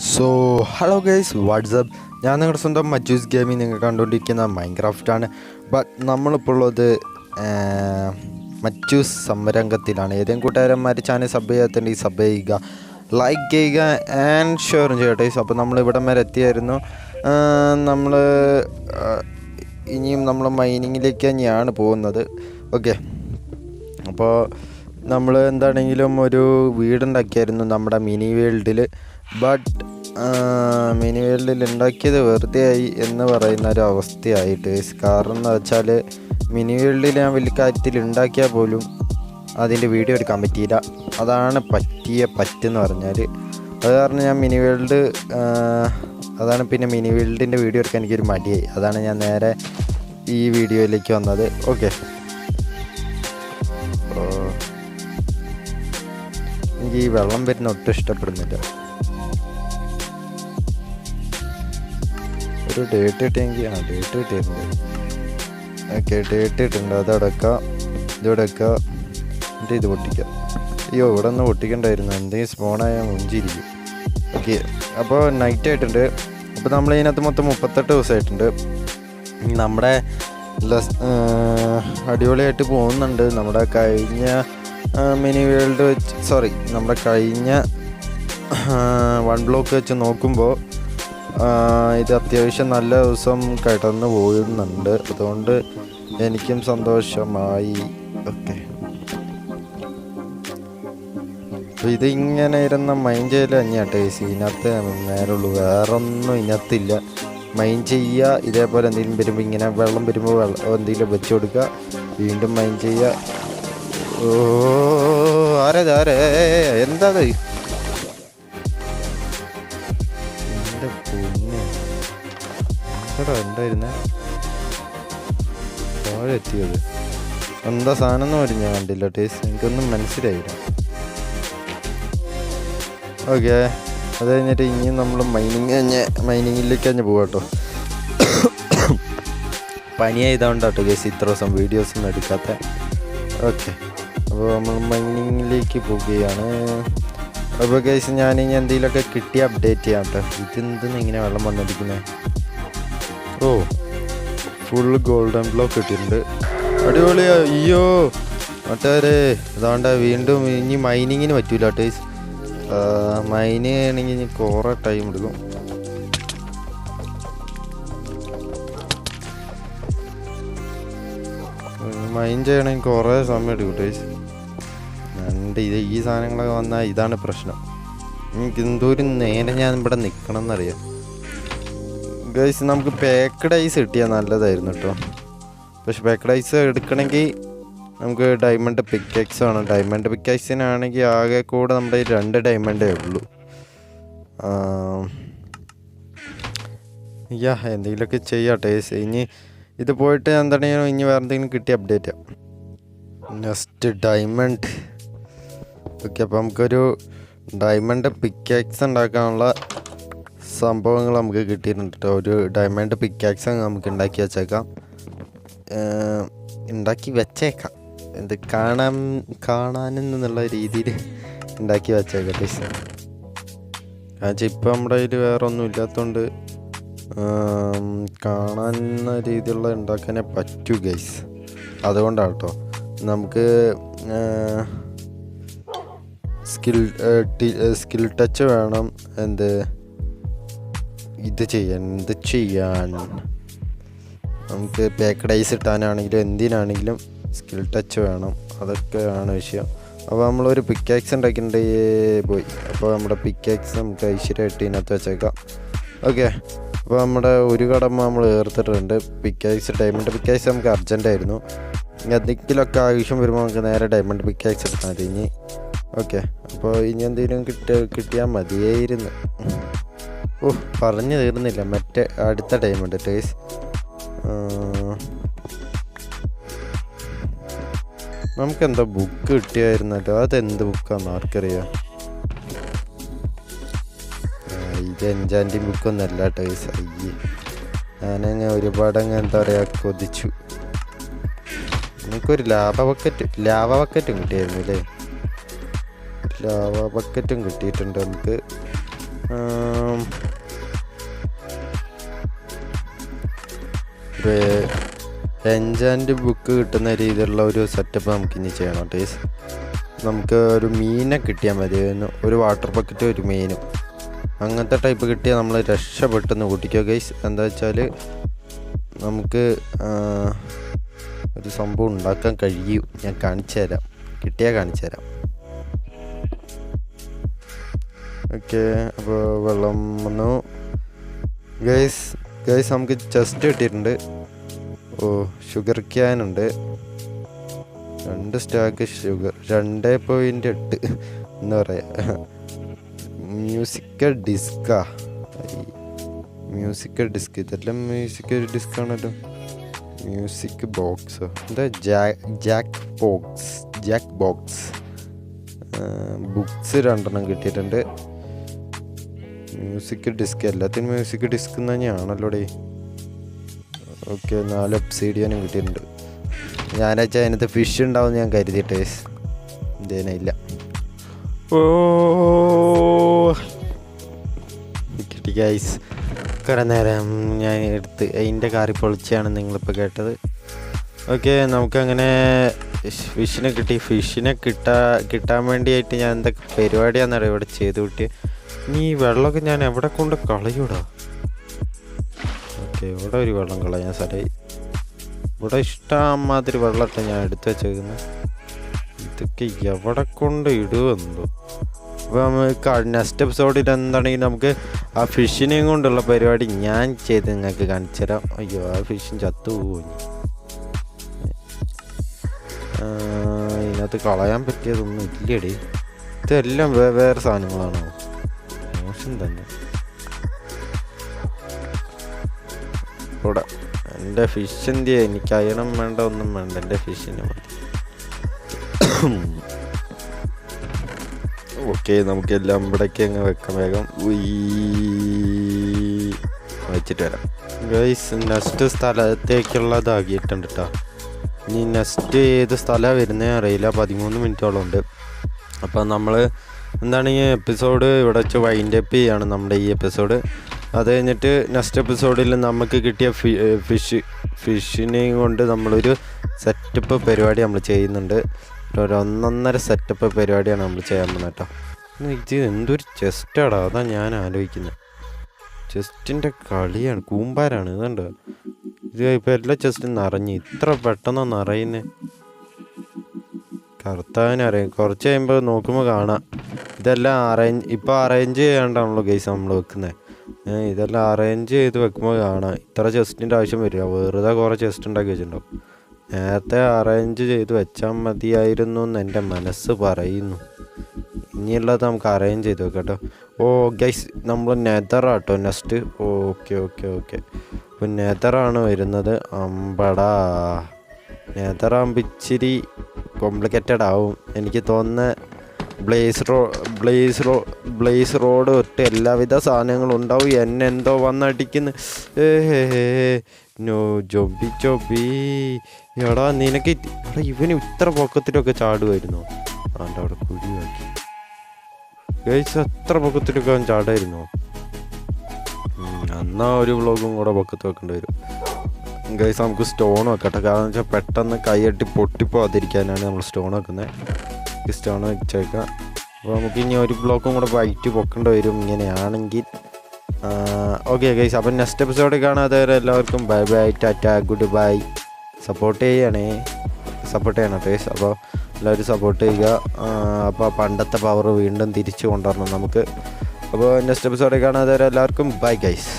So hello guys WhatsApp, ഞാൻ നിങ്ങളുടെ സ്വന്തം മജൂസ് ഗെയിമിൽ നിങ്ങൾ കണ്ടുകൊണ്ടിരിക്കുന്ന മൈൻക്രാഫ്റ്റാണ്. ബട്ട് നമ്മളിപ്പോൾ ഉള്ളത് മജൂസ് സംരംഗത്തിലാണ്. ഏതെങ്കിലും കൂട്ടുകാരന്മാർ ചാനൽ സബ് ചെയ്യാത്തുണ്ടെങ്കിൽ സബ് ചെയ്യുക, ലൈക്ക് ചെയ്യുക ആൻഡ് ഷെയറും ചെയ്യട്ടെ. അപ്പോൾ നമ്മളിവിടം വരെ എത്തിയായിരുന്നു. നമ്മൾ ഇനിയും നമ്മൾ മൈനിങ്ങിലേക്ക് തന്നെയാണ് പോകുന്നത്. ഓക്കെ, അപ്പോൾ നമ്മൾ എന്താണെങ്കിലും ഒരു വീടുണ്ടാക്കിയായിരുന്നു നമ്മുടെ മിനി വേൾഡിൽ. ബട്ട് മിനി വേൾഡിൽ ഉണ്ടാക്കിയത് വെറുതെ ആയി എന്ന് പറയുന്ന ഒരു അവസ്ഥയായിട്ട്. കാരണം എന്ന് വെച്ചാൽ മിനി വേൾഡിൽ ഞാൻ വലിയ കാര്യത്തിൽ ഉണ്ടാക്കിയാൽ പോലും അതിൻ്റെ വീഡിയോ എടുക്കാൻ പറ്റിയില്ല. അതാണ് പറ്റെന്ന് പറഞ്ഞാൽ. അത് കാരണം ഞാൻ മിനി വേൾഡ് പിന്നെ മിനി വേൾഡിൻ്റെ വീഡിയോ എടുക്കാൻ എനിക്കൊരു മടിയായി. അതാണ് ഞാൻ നേരെ ഈ വീഡിയോയിലേക്ക് വന്നത്. ഓക്കെ, എനിക്ക് ഈ വെള്ളം വരുന്ന ഒട്ടും ഇഷ്ടപ്പെടുന്നില്ല. ഒരു ഡേറ്റ് കിട്ടിയെങ്കിൽ ഡേറ്റ് കിട്ടിയിട്ടുണ്ട്. ഓക്കെ, ഡേറ്റ് കിട്ടുന്നുണ്ട്. അതടക്കാം, ഇതടക്കുക, എന്നിട്ട് ഇത് പൊട്ടിക്കാം. അയ്യോ, ഇവിടെ ഒന്ന് പൊട്ടിക്കണ്ടായിരുന്നു, എന്തെങ്കിലും സ്പോണായാൽ മുഞ്ചിരിക്കും. ഓക്കെ, അപ്പോൾ നൈറ്റ് ആയിട്ടുണ്ട്. അപ്പോൾ നമ്മൾ ഇതിനകത്ത് മൊത്തം 38 ദിവസമായിട്ടുണ്ട്. നമ്മുടെ അടിപൊളിയായിട്ട് പോകുന്നുണ്ട്. നമ്മുടെ കഴിഞ്ഞ മിനി വേൾഡ് നമ്മുടെ കഴിഞ്ഞ 1 ബ്ലോക്ക് വെച്ച് നോക്കുമ്പോൾ ഇത് അത്യാവശ്യം നല്ല ദിവസം കടന്നു പോകുന്നുണ്ട്. അതുകൊണ്ട് എനിക്കും സന്തോഷമായി. ഓക്കെ, അപ്പോൾ ഇതിങ്ങനെ ഇരുന്ന മൈൻഡ് ചെയ്യൽ തന്നെയാട്ടെ ഇതിനകത്ത് നേരമുള്ളൂ, വേറൊന്നും ഇതിനകത്തില്ല. മൈൻഡ് ചെയ്യുക, ഇതേപോലെ എന്തെങ്കിലും വരുമ്പോൾ ഇങ്ങനെ വെള്ളം വരുമ്പോൾ എന്തെങ്കിലും വെച്ച് കൊടുക്കുക, വീണ്ടും മൈൻഡ് ചെയ്യുക. ഓ, ആരേ എന്താ എൻ്റെ പൊന്നെ, എടാ ഉണ്ടായിരുന്നേ താഴെ എത്തിയത് എന്താ സാധനം എന്ന് പറഞ്ഞ് ഞാൻ കണ്ടില്ല. ടേസ്റ്റ് എനിക്കൊന്നും മനസ്സിലായില്ല. ഓക്കെ, അത് കഴിഞ്ഞിട്ട് ഇനിയും നമ്മൾ മൈനിങ്ങിലേക്ക് തന്നെ പോകാം കേട്ടോ. പനിയായതുകൊണ്ടാട്ടോ ഗേസ് ഇത്ര ദിവസം വീഡിയോസൊന്നും എടുക്കാത്ത. ഓക്കെ, അപ്പോൾ നമ്മൾ മൈനിങ്ങിലേക്ക് പോവുകയാണ്. അപ്പോൾ ഗേസ് ഞാനിനി എന്തെങ്കിലുമൊക്കെ കിട്ടി അപ്ഡേറ്റ് ചെയ്യാം കേട്ടോ. ഇതെന്തെന്ന് ഇങ്ങനെ വെള്ളം വന്നിരിക്കുന്നത്? ഓ, ഫുൾ ഗോൾഡൻ ബ്ലോക്ക് കിട്ടിയിട്ടുണ്ട്. അടിപൊളിയാ. അയ്യോ മറ്റേ അതാണ്ട് വീണ്ടും ഇനി മൈനിങ്ങിന് പറ്റൂല ടേസ്. മൈന് ചെയ്യണമെങ്കിൽ ഇനി കുറേ ടൈം എടുക്കും. മൈൻ ചെയ്യണമെങ്കിൽ കുറേ സമയം എടുക്കും ടേസ്. ഈ സാധനങ്ങളൊക്കെ വന്നാൽ ഇതാണ് പ്രശ്നം. എനിക്ക് എന്തോരം നേരം ഞാൻ ഇവിടെ നിൽക്കണം എന്നറിയാം ഗൈസ്. നമുക്ക് പാക്കഡ് ഐസ് കിട്ടിയാൽ നല്ലതായിരുന്നു കേട്ടോ. പക്ഷെ പാക്കഡ് ഐസ് എടുക്കണമെങ്കിൽ നമുക്ക് ഡയമണ്ട് പിക്കാക്സ് വേണം. ഡയമണ്ട് പിക്കാക്സിനാണെങ്കിൽ ആകെ കൂടെ നമ്മുടെ 2 ഡയമണ്ടേ ഉള്ളൂ. എന്തെങ്കിലുമൊക്കെ ചെയ്യാം ടേസ്. ഇനി ഇത് പോയിട്ട് എന്താണെങ്കിലും ഇനി വേറെ എന്തെങ്കിലും കിട്ടി അപ്ഡേറ്റ് ചെയ്യാം. Next diamond. ഓക്കെ, അപ്പോൾ നമുക്കൊരു ഡയമണ്ട് പിക്കാക്സ് ഉണ്ടാക്കാനുള്ള സംഭവങ്ങൾ നമുക്ക് കിട്ടിയിട്ടുണ്ട് കേട്ടോ. ഒരു ഡയമണ്ട് പിക്കാക്സ് നമുക്ക് ഉണ്ടാക്കി വെച്ചേക്കാം. എന്ത് കാണാനെന്നുള്ള രീതിയിൽ ഉണ്ടാക്കി വെച്ചേക്കാം ടീസ്. ഇപ്പം നമ്മുടെ കയ്യിൽ വേറെ ഒന്നും ഇല്ലാത്തതുകൊണ്ട് കാണാവുന്ന രീതിയിലുള്ള ഉണ്ടാക്കാനേ പറ്റൂ ഗൈസ്. അതുകൊണ്ടാണ് കേട്ടോ. നമുക്ക് സ്കിൽ ടച്ച് വേണം. എന്ത് ചെയ്യാൻ നമുക്ക് പാക്കഡ് ഐസ് ഇട്ടാനാണെങ്കിലും എന്തിനാണെങ്കിലും സ്കിൽ ടച്ച് വേണം. അതൊക്കെയാണ് വിഷയം. അപ്പോൾ നമ്മളൊരു പിക്കാക്സ് ഉണ്ടാക്കിയിട്ട് പോയി. അപ്പോൾ നമ്മുടെ പിക്കാക്സ് നമുക്ക് ഐശ്വര്യമായിട്ട് ഇതിനകത്ത് വെച്ചേക്കാം. ഓക്കെ, അപ്പോൾ നമ്മുടെ ഒരു കടമ നമ്മൾ ഏർത്തിട്ടുണ്ട്. പിക്കാക്സ് ഡയമണ്ട് പിക്കാക്സ് നമുക്ക് അർജൻറ്റായിരുന്നു. എന്തെങ്കിലുമൊക്കെ ആവശ്യം വരുമ്പോൾ നമുക്ക് നേരെ ഡയമണ്ട് പിക്കാക്സ് എടുത്താൽ മതി ഇനി. ഓക്കെ, അപ്പോൾ ഇനി എന്തെങ്കിലും കിട്ടിയാൽ മതിയായിരുന്നു. ഓ, പറഞ്ഞു തീർന്നില്ല. മറ്റേ അടുത്ത ഡയമണ്ട് ടേസ്. നമുക്കെന്താ ബുക്ക് കിട്ടിയായിരുന്നല്ലോ. അതെന്ത് ബുക്കാന്ന് ആർക്കറിയാം. ഇത് എൻജാൻറ്റിങ് ബുക്കൊന്നല്ല ടേസ്. ഞാനങ്ങ് ഒരുപാടങ്ങ് എന്താ പറയുക കൊതിച്ചു. നമുക്കൊരു ലാവ ബക്കറ്റും കിട്ടിയായിരുന്നു അല്ലേ. ലാവ ബക്കറ്റും കിട്ടിയിട്ടുണ്ട് നമുക്ക്. എൻജാൻറ്റ് ബുക്ക് കിട്ടുന്ന രീതിയിലുള്ള ഒരു സെറ്റപ്പ് നമുക്കിനി ചെയ്യണം ടേസ്. നമുക്ക് ഒരു മീനെ കിട്ടിയാൽ മതി, ഒരു വാട്ടർ ബക്കറ്റ് ഒരു മീനും, അങ്ങനത്തെ ടൈപ്പ് കിട്ടിയാൽ നമ്മൾ രക്ഷപ്പെട്ടെന്ന് കൂട്ടിക്കോ ഗൈസ്. എന്താ വെച്ചാൽ നമുക്ക് ഒരു സംഭവം ഉണ്ടാക്കാൻ കഴിയും. ഞാൻ കാണിച്ചു തരാം, കിട്ടിയാൽ കാണിച്ചു തരാം. ഓക്കെ, അപ്പോൾ വെള്ളം വന്നു ഗൈസ്. നമുക്ക് ചെസ്റ്റ് കിട്ടിയിട്ടുണ്ട്. ഓ, ഷുഗർ ക്യാനുണ്ട്, 2 സ്റ്റാക്ക് ഷുഗർ, 2.8 എന്താ പറയുക, മ്യൂസിക്കൽ ഡിസ്കാ, മ്യൂസിക്കൽ ഡിസ്ക്, ഇതെല്ലാം മ്യൂസിക്കൽ ഡിസ്ക് ആണല്ലോ. മ്യൂസിക് ബോക്സോ എന്താ, ജാക്ക് ബോക്സ്. ബുക്സ് 2 കിട്ടിയിട്ടുണ്ട്. മ്യൂസിക് ഡിസ്ക്, എല്ലാത്തിനും മ്യൂസിക് ഡിസ്ക് തന്നെയാണല്ലോ ഡേ. ഓക്കെ, 4 ഒബ്സിഡിയനും കിട്ടിയിട്ടുണ്ട്. ഞായറാഴ്ച അതിനകത്ത് ഫിഷ് ഉണ്ടാവും ഞാൻ കരുതിയിട്ട് ഇതേനില്ല. ഓ കിട്ടി ഗൈസ്. കുറേ നേരം ഞാൻ എടുത്ത് അതിൻ്റെ കാറി പൊളിച്ചാണ് നിങ്ങളിപ്പോൾ കേട്ടത്. ഓക്കെ, നമുക്കങ്ങനെ ഫിഷിനെ കിട്ടി. ഫിഷിനെ കിട്ടാൻ വേണ്ടിയായിട്ട് ഞാൻ എന്തൊക്കെ പരിപാടിയാണെന്നറിയാം ഇവിടെ ചെയ്ത് കൂട്ടി. ഈ വെള്ളമൊക്കെ ഞാൻ എവിടെ കൊണ്ട് കളയൂടാ. ഓക്കെ, ഇവിടെ ഒരു വെള്ളം കളയാൻ സ്ഥലമായി. ഇവിടെ ഇഷ്ടമാതിരി വെള്ളമൊക്കെ ഞാൻ എടുത്ത് വെച്ചേക്കുന്നത്. ഇതൊക്കെ എവിടെ കൊണ്ട് ഇടുമെന്തോ. അപ്പോൾ നമുക്ക് നെക്സ്റ്റ് എപ്പിസോഡിൽ എന്താണെങ്കിൽ നമുക്ക് ആ ഫിഷിനെയും കൊണ്ടുള്ള പരിപാടി ഞാൻ ചെയ്ത് നിങ്ങൾക്ക് കാണിച്ചു തരാം. അയ്യോ, ആ ഫിഷും ചത്തുപോയി. ഇതിനകത്ത് കളയാൻ പറ്റിയതൊന്നും ഇല്ലടി. ഇതെല്ലാം വേറെ സാധനങ്ങളാണോ? മോശം തന്നെ. ഇവിടെ എൻ്റെ ഫിഷ് എന്ത് ചെയ്യാം? എനിക്ക് അയണം വേണ്ട, ഒന്നും വേണ്ട, എൻ്റെ ഫിഷിന് മതി. ഓക്കെ, നമുക്കെല്ലാം ഇവിടേക്ക് അങ്ങ് വെക്കാം. വേഗം വെച്ചിട്ട് വരാം ഗൈസ്. നെക്സ്റ്റ് സ്ഥലത്തേക്കുള്ളതാക്കിയിട്ടുണ്ട് കേട്ടോ. ഇനി നെക്സ്റ്റ് ഏത് സ്ഥലമാണ് വരുന്നത് അറിയില്ല. 13 മിനിറ്റോളം ഉണ്ട്. അപ്പം നമ്മൾ എന്താണ് ഈ എപ്പിസോഡ് ഇവിടെ വെച്ച് വൈൻഡ് അപ്പ് ചെയ്യാണ് നമ്മുടെ ഈ എപ്പിസോഡ്. അത് കഴിഞ്ഞിട്ട് നെക്സ്റ്റ് എപ്പിസോഡിൽ നമുക്ക് കിട്ടിയ ഫിഷിനെയും കൊണ്ട് നമ്മളൊരു സെറ്റപ്പ് പരിപാടി നമ്മൾ ചെയ്യുന്നുണ്ട്. ഒരു 1.5 സെറ്റപ്പ് പരിപാടിയാണ് നമ്മൾ ചെയ്യാൻ പോകുന്നത് കേട്ടോ. ഇത് എന്തൊരു ചെസ്റ്റാടാ, അതാണ് ഞാൻ ആലോചിക്കുന്നത്. ചെസ്റ്റിൻ്റെ കളിയാണ്, കൂമ്പാരാണ്. ഇതുണ്ട്, ഇത് ഇപ്പോൾ എല്ലാ ചെസ്റ്റും നിറഞ്ഞ് ഇത്ര പെട്ടെന്ന് നിറയുന്നേ. കർത്താവിനറിയാം. കുറച്ച് കഴിയുമ്പോൾ നോക്കുമ്പോൾ കാണാം. ഇതെല്ലാം അറേഞ്ച് ചെയ്യാണ്ടാണല്ലോ ഗൈസ് നമ്മൾ വെക്കുന്നത്. ഇതെല്ലാം അറേഞ്ച് ചെയ്ത് വെക്കുമ്പോൾ കാണാം ഇത്ര ചെസ്റ്റിൻ്റെ ആവശ്യം വരില്ല. വെറുതെ കുറേ ചെസ്റ്റ് ഉണ്ടാക്കി വെച്ചിട്ടുണ്ടാവും. നേരത്തെ അറേഞ്ച് ചെയ്ത് വെച്ചാൽ മതിയായിരുന്നു എന്ന് എൻ്റെ മനസ്സ് പറയുന്നു. ഇനിയുള്ളത് നമുക്ക് അറേഞ്ച് ചെയ്ത് വെക്കാം കേട്ടോ. ഓ ഗൈസ്, നമ്മൾ നെതറാട്ടോ നെക്സ്റ്റ്. ഓക്കെ. അപ്പോൾ നെതറാണ് വരുന്നത്. അമ്പടാ, നെതറാകുമ്പോൾ ഇച്ചിരി കോംപ്ലിക്കേറ്റഡ് ആവും എനിക്ക് തോന്നുന്നത്. ബ്ലേസ് റോഡ് തൊട്ട് എല്ലാവിധ സാധനങ്ങളും ഉണ്ടാവും. എന്നെന്തോ വന്നടിക്കുന്നു. നോ ജോബി എടാ, നിനക്ക് ഇവന് ഇത്ര പൊക്കത്തിലൊക്കെ ചാടുമായിരുന്നോ? ആണ്ട് അവിടെ കുഴിയാക്കി ഗൈസ്. എത്ര പൊക്കത്തിലൊക്കെ അവൻ ചാടായിരുന്നോ? എന്നാൽ ഒരു വ്ളോഗും കൂടെ പൊക്കത്ത് വെക്കേണ്ടി വരും ഗൈസ്. നമുക്ക് സ്റ്റോൺ വെക്കട്ടെ, കാരണം വെച്ചാൽ പെട്ടെന്ന് കൈയട്ടി പൊട്ടിപ്പോകാതിരിക്കാനാണ് നമ്മൾ സ്റ്റോൺ വെക്കുന്നത്. സ്റ്റോൺ വെച്ചേക്കാം. അപ്പോൾ നമുക്ക് ഇനി ഒരു ബ്ലോക്കും കൂടെ വൈറ്റ് പൊക്കേണ്ടി വരും ഇങ്ങനെയാണെങ്കിൽ. ഓക്കെ ഗൈസ്, അപ്പം നെക്സ്റ്റ് എപ്പിസോഡ് കാണാതെ എല്ലാവർക്കും bye bye, Tata, good bye. Support ചെയ്യണം ഗൈസ്. അപ്പോൾ എല്ലാവരും സപ്പോർട്ട് ചെയ്യുക. അപ്പോൾ പണ്ടത്തെ പവർ വീണ്ടും തിരിച്ചു കൊണ്ടുവരണം നമുക്ക്. അപ്പോൾ നെക്സ്റ്റ് എപ്പിസോഡ് കാണാതെ എല്ലാവർക്കും ബൈ ഗൈസ്.